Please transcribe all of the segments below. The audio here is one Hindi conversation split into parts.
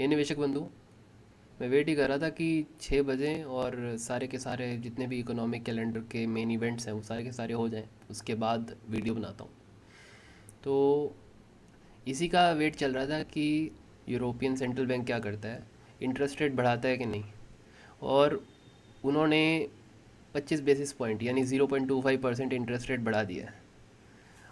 ये निवेशक बंधु, मैं वेट ही कर रहा था कि 6 बजें और सारे के सारे जितने भी इकोनॉमिक कैलेंडर के मेन इवेंट्स हैं वो सारे के सारे हो जाएं, उसके बाद वीडियो बनाता हूँ। तो इसी का वेट चल रहा था कि यूरोपियन सेंट्रल बैंक क्या करता है, इंटरेस्ट रेट बढ़ाता है कि नहीं। और उन्होंने 25 बेसिस पॉइंट यानी 0.25% इंटरेस्ट रेट बढ़ा दिया है।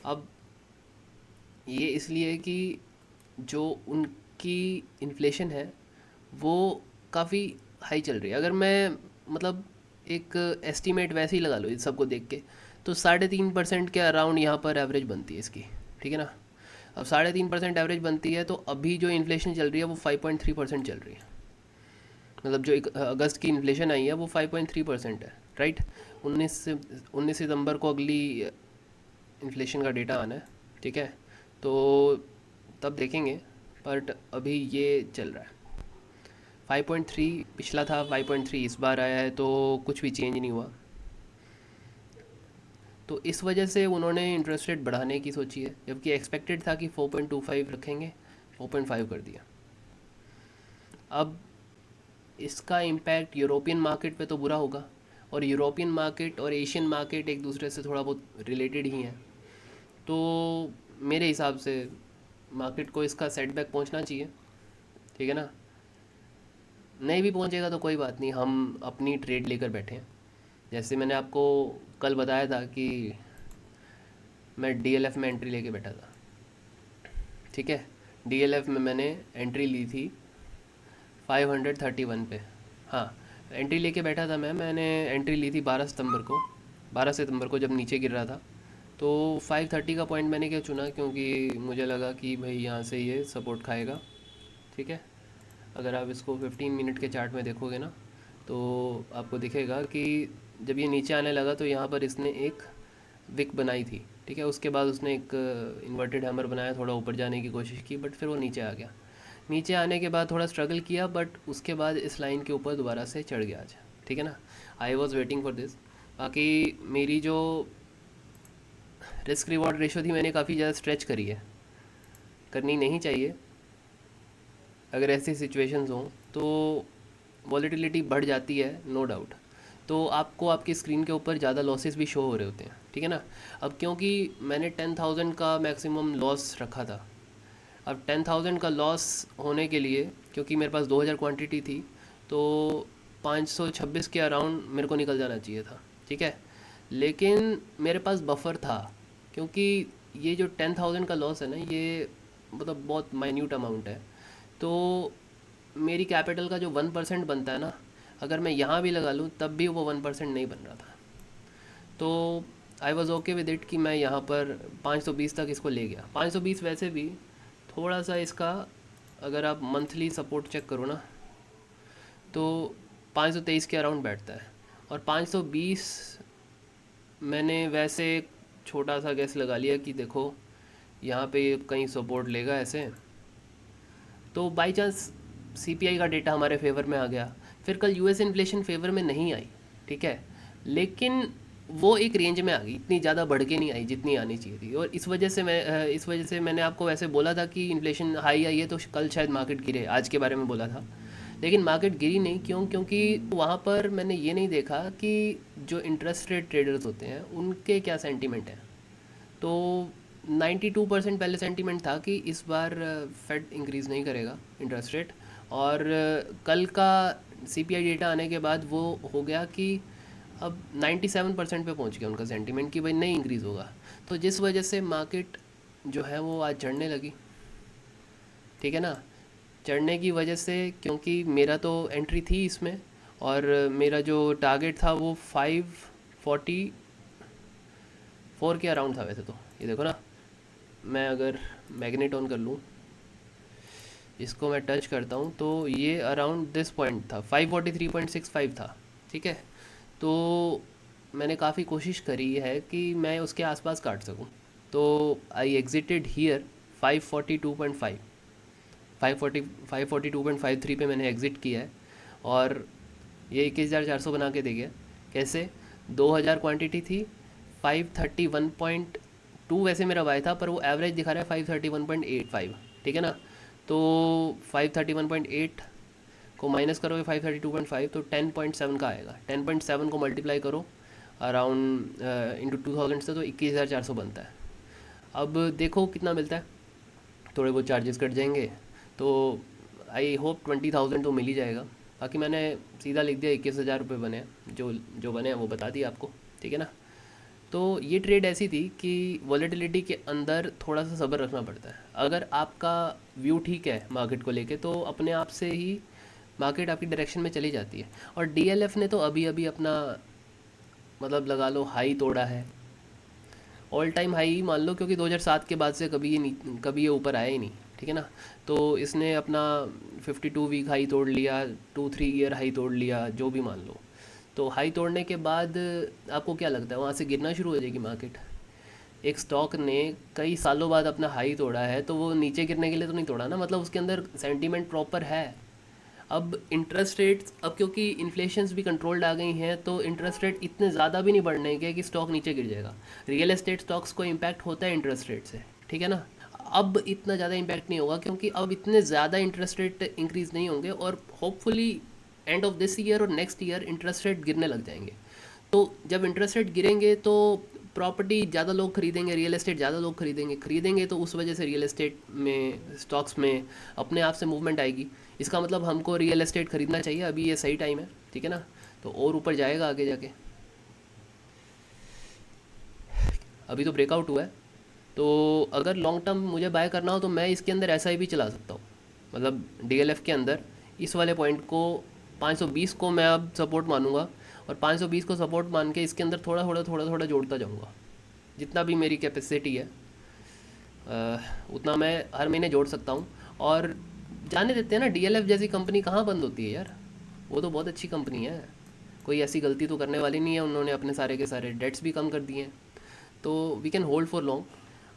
अब ये इसलिए कि जो उनकी इन्फ्लेशन है वो काफ़ी हाई चल रही है। अगर मैं मतलब एक एस्टीमेट वैसे ही लगा लो इस सबको देख के, तो 3.5% के अराउंड यहाँ पर एवरेज बनती है इसकी। ठीक है ना। अब 3.5% एवरेज बनती है, तो अभी जो इन्फ्लेशन चल रही है वो 5.3% चल रही है। मतलब जो अगस्त की इन्फ्लेशन आई है वो 5.3% है, राइट। 19 सितंबर को अगली इन्फ्लेशन का डेटा आना है। ठीक है। तो तब देखेंगे। बट अभी ये चल रहा है 5.3। पिछला था 5.3, इस बार आया है तो कुछ भी चेंज नहीं हुआ। तो इस वजह से उन्होंने इंटरेस्ट रेट बढ़ाने की सोची है, जबकि एक्सपेक्टेड था कि 4.25 रखेंगे, 4.5 कर दिया। अब इसका इम्पैक्ट यूरोपियन मार्केट पे तो बुरा होगा, और यूरोपियन मार्केट और एशियन मार्केट एक दूसरे से थोड़ा बहुत रिलेटेड ही हैं। तो मेरे हिसाब से मार्केट को इसका सेटबैक पहुंचना चाहिए। ठीक है ना। नहीं भी पहुंचेगा तो कोई बात नहीं, हम अपनी ट्रेड लेकर बैठे हैं। जैसे मैंने आपको कल बताया था कि मैं डीएलएफ में एंट्री लेके बैठा था। ठीक है। डीएलएफ में मैंने एंट्री ली थी 531 पे। हाँ, एंट्री लेके बैठा था मैंने एंट्री ली थी 12 सितंबर को। 12 सितंबर को जब नीचे गिर रहा था, तो 530 का पॉइंट मैंने क्या चुना, क्योंकि मुझे लगा कि भाई यहाँ से ये सपोर्ट खाएगा। ठीक है। अगर आप इसको 15 मिनट के चार्ट में देखोगे ना, तो आपको दिखेगा कि जब ये नीचे आने लगा तो यहाँ पर इसने एक विक बनाई थी। ठीक है। उसके बाद उसने एक इन्वर्टेड हैमर बनाया, थोड़ा ऊपर जाने की कोशिश की, बट फिर वो नीचे आ गया। नीचे आने के बाद थोड़ा स्ट्रगल किया, बट उसके बाद इस लाइन के ऊपर दोबारा से चढ़ गया आज। ठीक है ना। I was waiting for this. बाकी मेरी जो रिस्क रिवॉर्ड रेशो थी मैंने काफ़ी ज़्यादा स्ट्रेच करी है। करनी नहीं चाहिए अगर ऐसी सिचुएशंस हों, तो वॉलेटिलिटी बढ़ जाती है, नो डाउट। तो आपको आपकी स्क्रीन के ऊपर ज़्यादा लॉसेस भी शो हो रहे होते हैं। ठीक है ना। अब क्योंकि मैंने 10,000 का मैक्सिमम लॉस रखा था, अब 10,000 का लॉस होने के लिए, क्योंकि मेरे पास 2,000 क्वांटिटी थी, तो 526 के अराउंड मेरे को निकल जाना चाहिए था। ठीक है। लेकिन मेरे पास बफर था, क्योंकि ये जो 10,000 का लॉस है ना, ये मतलब बहुत माइन्यूट अमाउंट है। तो मेरी कैपिटल का जो 1% बनता है ना, अगर मैं यहाँ भी लगा लूँ तब भी वो 1% नहीं बन रहा था। तो I was okay with it कि मैं यहाँ पर 520 तक इसको ले गया। 520 वैसे भी थोड़ा सा इसका, अगर आप मंथली सपोर्ट चेक करो ना, तो 523 के अराउंड बैठता है। और 520 मैंने वैसे छोटा सा गैस लगा लिया कि देखो यहाँ पे ये कहीं सपोर्ट लेगा ऐसे। तो बाई चांस सीपीआई का डेटा हमारे फेवर में आ गया। फिर कल यूएस इन्फ्लेशन फेवर में नहीं आई। ठीक है। लेकिन वो एक रेंज में आ गई, इतनी ज़्यादा बढ़ के नहीं आई जितनी आनी चाहिए थी। और इस वजह से मैंने आपको वैसे बोला था कि इन्फ्लेशन हाई आई है तो कल शायद मार्केट गिरे, आज के बारे में बोला था। लेकिन मार्केट गिरी नहीं, क्यों? क्योंकि वहाँ पर मैंने ये नहीं देखा कि जो इंटरेस्ट रेट ट्रेडर्स होते हैं उनके क्या सेंटीमेंट है। तो 92% पहले सेंटीमेंट था कि इस बार फेड इंक्रीज़ नहीं करेगा इंटरेस्ट रेट। और कल का सीपीआई डेटा आने के बाद वो हो गया कि अब 97% पे पहुंच गया उनका सेंटीमेंट कि भाई नहीं इंक्रीज़ होगा। तो जिस वजह से मार्केट जो है वो आज चढ़ने लगी। ठीक है ना। चढ़ने की वजह से, क्योंकि मेरा तो एंट्री थी इसमें, और मेरा जो टारगेट था वो 544 के अराउंड था वैसे तो। ये देखो ना, मैं अगर मैग्नेट ऑन कर लूँ, इसको मैं टच करता हूँ, तो ये अराउंड दिस पॉइंट था, 543.65 था। ठीक है। तो मैंने काफ़ी कोशिश करी है कि मैं उसके आसपास काट सकूं। तो आई एग्जिटेड हियर 542.5, 542.53 पे मैंने एग्ज़िट किया है। और ये 21,400 बना के दे गया। कैसे? 2,000 क्वांटिटी थी, 531.2 वैसे मेरा बाय था, पर वो एवरेज दिखा रहा है 531.85। ठीक है ना। तो 531.8 को माइनस करोगे 532.5 तो 10.7 का आएगा। 10.7 को मल्टीप्लाई करो अराउंड इंटू 2000 से तो 21,400 बनता है। अब देखो कितना मिलता है, थोड़े बहुत चार्जेस कट जाएंगे तो आई होप 20,000 तो मिल ही जाएगा। बाकी मैंने सीधा लिख दिया 21,000 रुपये बने हैं, जो जो बने हैं वो बता दिया आपको, ठीक है ना। तो ये ट्रेड ऐसी थी कि वॉलेटिलिटी के अंदर थोड़ा सा सब्र रखना पड़ता है। अगर आपका व्यू ठीक है मार्केट को लेके तो अपने आप से ही मार्केट आपकी डायरेक्शन में चली जाती है। और डीएलएफ ने तो अभी अभी अपना मतलब लगा लो हाई तोड़ा है, ऑल टाइम हाई ही मान लो, क्योंकि 2007 के बाद से कभी ये ऊपर आया ही नहीं, ठीक है ना। तो इसने अपना 52 वीक हाई तोड़ लिया, 2-3 ईयर हाई तोड़ लिया, जो भी मान लो। तो हाई तोड़ने के बाद आपको क्या लगता है वहाँ से गिरना शुरू हो जाएगी मार्केट? एक स्टॉक ने कई सालों बाद अपना हाई तोड़ा है तो वो नीचे गिरने के लिए तो नहीं तोड़ा ना, मतलब उसके अंदर सेंटीमेंट प्रॉपर है। अब इंटरेस्ट रेट्स, अब क्योंकि इन्फ्लेशंस भी कंट्रोल्ड आ गई हैं तो इंटरेस्ट रेट इतने ज़्यादा भी नहीं बढ़ने के कि स्टॉक नीचे गिर जाएगा। रियल एस्टेट स्टॉक्स को इम्पैक्ट होता है इंटरेस्ट रेट से, ठीक है ना। अब इतना ज़्यादा इम्पैक्ट नहीं होगा क्योंकि अब इतने ज़्यादा इंटरेस्ट रेट इंक्रीज़ नहीं होंगे और hopefully end of this year और नेक्स्ट ईयर इंटरेस्ट रेट गिरने लग जाएंगे। तो जब इंटरेस्ट रेट गिरेंगे तो प्रॉपर्टी ज़्यादा लोग खरीदेंगे, रियल एस्टेट ज़्यादा लोग खरीदेंगे तो उस वजह से रियल एस्टेट में, स्टॉक्स में अपने आप से मूवमेंट आएगी। इसका मतलब हमको रियल एस्टेट खरीदना चाहिए, अभी ये सही टाइम है, ठीक है ना। तो और ऊपर जाएगा आगे जाके, अभी तो ब्रेकआउट हुआ है। तो अगर लॉन्ग टर्म मुझे बाय करना हो तो मैं इसके अंदर ऐसा ही भी चला सकता हूँ, मतलब डीएलएफ के अंदर इस वाले पॉइंट को 520 को मैं अब सपोर्ट मानूंगा और 520 को सपोर्ट मान के इसके अंदर थोड़ा थोड़ा जोड़ता जाऊंगा। जितना भी मेरी कैपेसिटी है उतना मैं हर महीने जोड़ सकता हूँ। और जाने देते हैं ना, डीएलएफ जैसी कंपनी कहाँ बंद होती है यार, वो तो बहुत अच्छी कंपनी है, कोई ऐसी गलती तो करने वाली नहीं है, उन्होंने अपने सारे के सारे डेट्स भी कम कर दिए हैं, तो we can hold for long.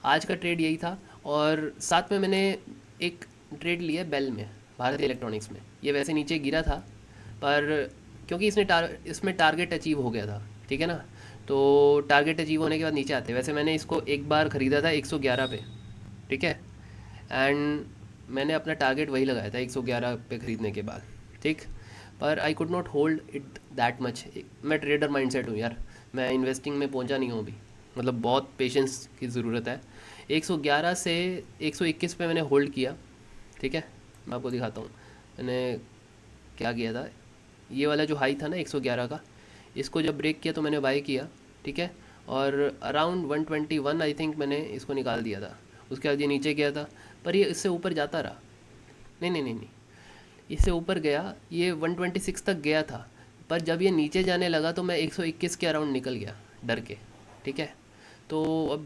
आज का ट्रेड यही था। और साथ में मैंने एक ट्रेड लिया बेल में, भारतीय इलेक्ट्रॉनिक्स में। ये वैसे नीचे गिरा था पर क्योंकि इसमें टारगेट अचीव हो गया था, ठीक है ना। तो टारगेट अचीव होने के बाद नीचे आते, वैसे मैंने इसको एक बार ख़रीदा था 111 पे, ठीक है। एंड मैंने अपना टारगेट वही लगाया था 111 पे ख़रीदने के बाद, ठीक। पर I could not hold it that much. मैं ट्रेडर माइंडसेट हूँ यार, मैं इन्वेस्टिंग में पहुँचा नहीं हूँ अभी, मतलब बहुत पेशेंस की ज़रूरत है। 111 से 121 पे मैंने होल्ड किया, ठीक है। मैं आपको दिखाता हूँ मैंने क्या किया था। ये वाला जो हाई था ना 111 का, इसको जब ब्रेक किया तो मैंने बाय किया, ठीक है। और अराउंड 121 आई थिंक मैंने इसको निकाल दिया था। उसके बाद ये नीचे गया था पर ये इससे ऊपर जाता रहा, नहीं, इससे ऊपर गया, ये 126 तक गया था। पर जब ये नीचे जाने लगा तो मैं 121 के अराउंड निकल गया डर के, ठीक है। तो अब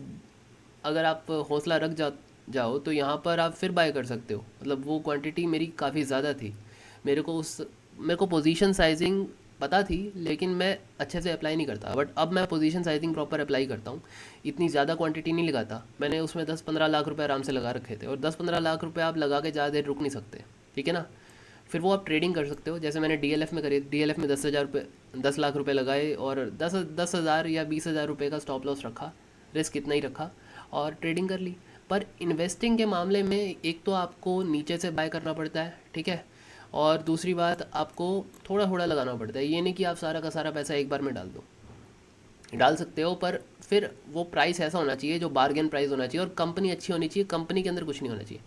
अगर आप हौसला रख जाओ तो यहाँ पर आप फिर बाय कर सकते हो, मतलब वो क्वांटिटी मेरी काफ़ी ज़्यादा थी। मेरे को पोजीशन साइजिंग पता थी लेकिन मैं अच्छे से अप्लाई नहीं करता, बट अब मैं पोजीशन साइजिंग प्रॉपर अप्लाई करता हूँ। इतनी ज़्यादा क्वांटिटी नहीं लगाता, मैंने उसमें 10-15 लाख रुपए आराम से लगा रखे थे, और 10-15 लाख रुपए आप लगा के ज़्यादा देर रुक नहीं सकते, ठीक है ना। फिर वो आप ट्रेडिंग कर सकते हो, जैसे मैंने डीएलएफ में करी। डीएलएफ में 10,000 रुपये, 10 लाख रुपए लगाए और 10,000 या 20,000 रुपये का स्टॉप लॉस रखा, रिस्क इतना ही रखा और ट्रेडिंग कर ली। पर इन्वेस्टिंग के मामले में एक तो आपको नीचे से बाय करना पड़ता है, ठीक है। और दूसरी बात, आपको थोड़ा थोड़ा लगाना पड़ता है, ये नहीं कि आप सारा का सारा पैसा एक बार में डाल दो। डाल सकते हो पर फिर वो प्राइस ऐसा होना चाहिए जो बार्गेन प्राइस होना चाहिए, और कंपनी अच्छी होनी चाहिए, कंपनी के अंदर कुछ नहीं होना चाहिए।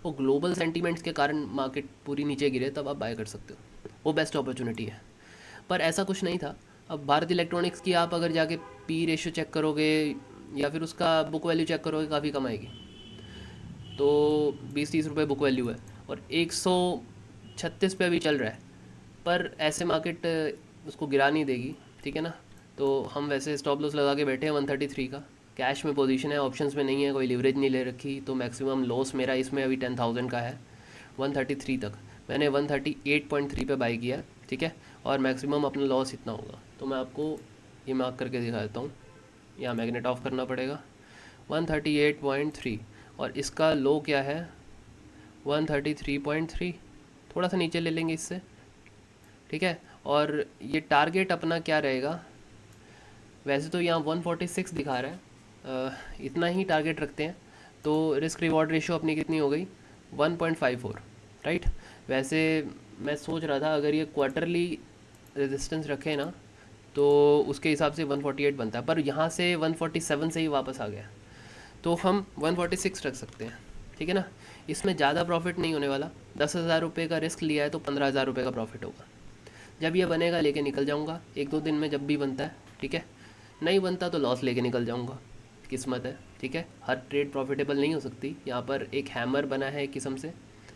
वो ग्लोबल सेंटीमेंट्स के कारण मार्केट पूरी नीचे गिरे तब आप बाय कर सकते हो, वो बेस्ट अपॉर्चुनिटी है। पर ऐसा कुछ नहीं था। अब भारत इलेक्ट्रॉनिक्स की आप अगर जाके पी रेशियो चेक करोगे या फिर उसका बुक वैल्यू चेक करोगे, काफ़ी कम आएगी। तो 20-30 रुपये बुक वैल्यू है और 136 पे अभी चल रहा है। पर ऐसे मार्केट उसको गिरा नहीं देगी, ठीक है ना। तो हम वैसे स्टॉप लॉस लगा के बैठे हैं 133 का, कैश में पोजीशन है, ऑप्शंस में नहीं है, कोई लिवरेज नहीं ले रखी, तो मैक्सिमम लॉस मेरा इसमें अभी 10,000 का है 133 तक। मैंने 138.3 पे बाई किया, ठीक है। और मैक्सिमम अपना लॉस इतना होगा, तो मैं आपको ये मार्क करके दिखा देता हूँ। यहाँ मैग्नेट ऑफ करना पड़ेगा, 138.3, और इसका लो क्या है 133.3, थोड़ा सा नीचे ले लेंगे इससे, ठीक है। और ये टारगेट अपना क्या रहेगा, वैसे तो यहाँ 146 दिखा रहा है, इतना ही टारगेट रखते हैं। तो रिस्क रिवॉर्ड रेशियो अपनी कितनी हो गई 1.54, राइट। वैसे मैं सोच रहा था अगर ये क्वार्टरली रेजिस्टेंस रखे ना तो उसके हिसाब से 148 बनता है, पर यहाँ से 147 से ही वापस आ गया, तो हम 146 रख सकते हैं, ठीक है ना। इसमें ज़्यादा प्रॉफिट नहीं होने वाला, 10,000 रुपये का रिस्क लिया है तो 15,000 रुपये का प्रॉफिट होगा। जब ये बनेगा लेके निकल जाऊंगा, एक दो दिन में जब भी बनता है, ठीक है। नहीं बनता तो लॉस लेके निकल जाऊंगा, किस्मत है, ठीक है। हर ट्रेड प्रॉफिटेबल नहीं हो सकती। यहाँ पर एक हैमर बना है एक किस्म से,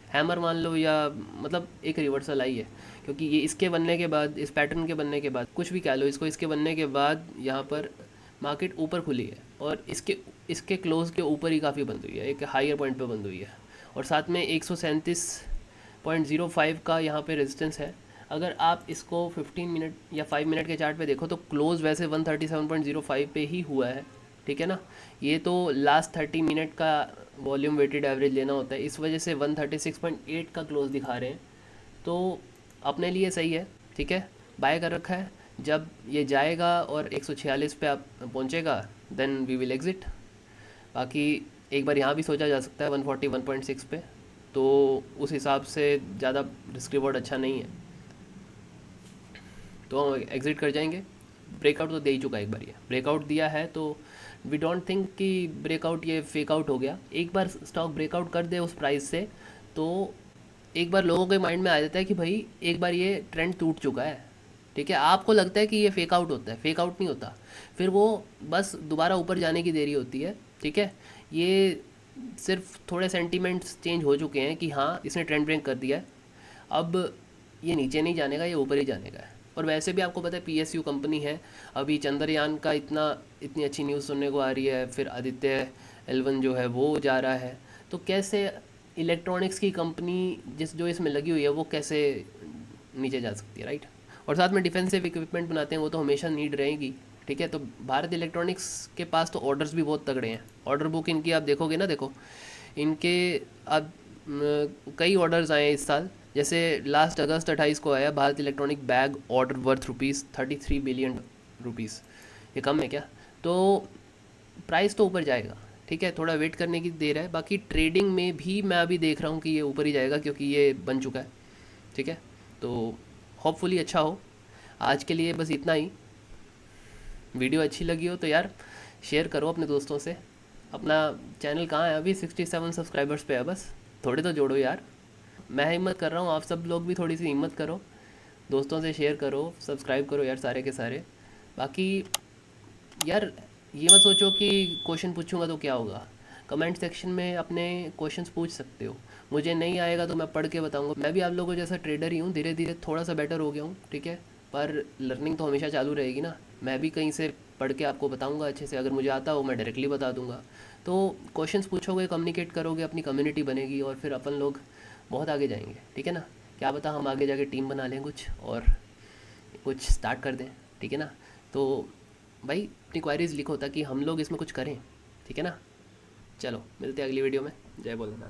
हैमर मान लो, या मतलब एक रिवर्सल आई है, क्योंकि ये इसके बनने के बाद, इस पैटर्न के बनने के बाद, कुछ भी कह लो इसको, इसके बनने के बाद यहाँ पर मार्केट ऊपर खुली है और इसके इसके क्लोज के ऊपर ही काफ़ी बंद हुई है, एक हायर पॉइंट पे बंद हुई है, और साथ में 137.05 का यहाँ पे रेजिस्टेंस है। अगर आप इसको 15 मिनट या 5 मिनट के चार्ट पे देखो तो क्लोज वैसे 137.05 पे ही हुआ है, ठीक है ना। ये तो लास्ट 30 मिनट का वॉल्यूम वेटेड एवरेज लेना होता है, इस वजह से 136.8 का क्लोज दिखा रहे हैं, तो अपने लिए सही है, ठीक है। बाय कर रखा है, जब ये जाएगा और 146 पे आप पहुंचेगा देन वी विल एग्ज़िट। बाकी एक बार यहाँ भी सोचा जा सकता है 141.6 पे, तो उस हिसाब से ज़्यादा रिस्क रिवॉर्ड अच्छा नहीं है, तो हम एग्ज़िट कर जाएंगे। ब्रेकआउट तो दे ही चुका है, एक बार ये ब्रेकआउट दिया है, तो वी डोंट थिंक कि ब्रेकआउट ये फेक आउट हो गया। एक बार स्टॉक ब्रेकआउट कर दे उस प्राइस से तो एक बार लोगों के माइंड में आ जाता है कि भाई एक बार ये ट्रेंड टूट चुका है, ठीक है। आपको लगता है कि ये फेक आउट होता है, फेक आउट नहीं होता, फिर वो बस दोबारा ऊपर जाने की देरी होती है, ठीक है। ये सिर्फ थोड़े सेंटीमेंट्स चेंज हो चुके हैं कि हाँ इसने ट्रेंड ब्रेक कर दिया है, अब ये नीचे नहीं जाने का, ये ऊपर ही जाने का है। और वैसे भी आपको पता है पीएसयू कंपनी है, अभी चंद्रयान का इतनी अच्छी न्यूज़ सुनने को आ रही है, फिर आदित्य एल1 जो है वो जा रहा है, तो कैसे इलेक्ट्रॉनिक्स की कंपनी जिस जो इसमें लगी हुई है वो कैसे नीचे जा सकती है, राइट। और साथ में डिफेंसिव इक्विपमेंट बनाते हैं, वो तो हमेशा नीड रहेगी, ठीक है। तो भारत इलेक्ट्रॉनिक्स के पास तो ऑर्डर्स भी बहुत तगड़े हैं, ऑर्डर बुक इनकी आप देखोगे ना, देखो इनके अब कई ऑर्डर्स आए हैं इस साल। जैसे लास्ट अगस्त 28 को आया Bharat electronic bag order worth ₹33 billion. ये कम है क्या? तो प्राइस तो ऊपर जाएगा, ठीक है, थोड़ा वेट करने की देर है। बाकी ट्रेडिंग में भी मैं अभी देख रहा हूँ कि ये ऊपर ही जाएगा क्योंकि ये बन चुका है, ठीक है। तो होपफुली अच्छा हो। आज के लिए बस इतना ही। वीडियो अच्छी लगी हो तो यार शेयर करो अपने दोस्तों से। अपना चैनल कहाँ है, अभी 67 सब्सक्राइबर्स पे है, बस थोड़े तो जोड़ो यार। मैं हिम्मत कर रहा हूँ, आप सब लोग भी थोड़ी सी हिम्मत करो, दोस्तों से शेयर करो, सब्सक्राइब करो यार सारे के सारे। बाकी यार ये मत सोचो कि क्वेश्चन पूछूंगा तो क्या होगा, कमेंट सेक्शन में अपने क्वेश्चंस पूछ सकते हो। मुझे नहीं आएगा तो मैं पढ़ के बताऊंगा। मैं भी आप लोगों जैसा ट्रेडर ही हूँ, धीरे धीरे थोड़ा सा बेटर हो गया हूँ, ठीक है। पर लर्निंग तो हमेशा चालू रहेगी ना, मैं भी कहीं से पढ़ के आपको बताऊंगा अच्छे से। अगर मुझे आता हो मैं डायरेक्टली बता दूंगा। तो क्वेश्चंस पूछोगे, कम्युनिकेट करोगे, अपनी कम्युनिटी बनेगी और फिर अपन लोग बहुत आगे जाएंगे, ठीक है ना। क्या पता हम आगे जाके टीम बना लें कुछ और कुछ स्टार्ट कर दें, ठीक है ना। तो भाई अपनी क्वायरीज लिखो ताकि हम लोग इसमें कुछ करें, ठीक है ना। चलो मिलते हैं अगली वीडियो में। जय भोलेनाथ।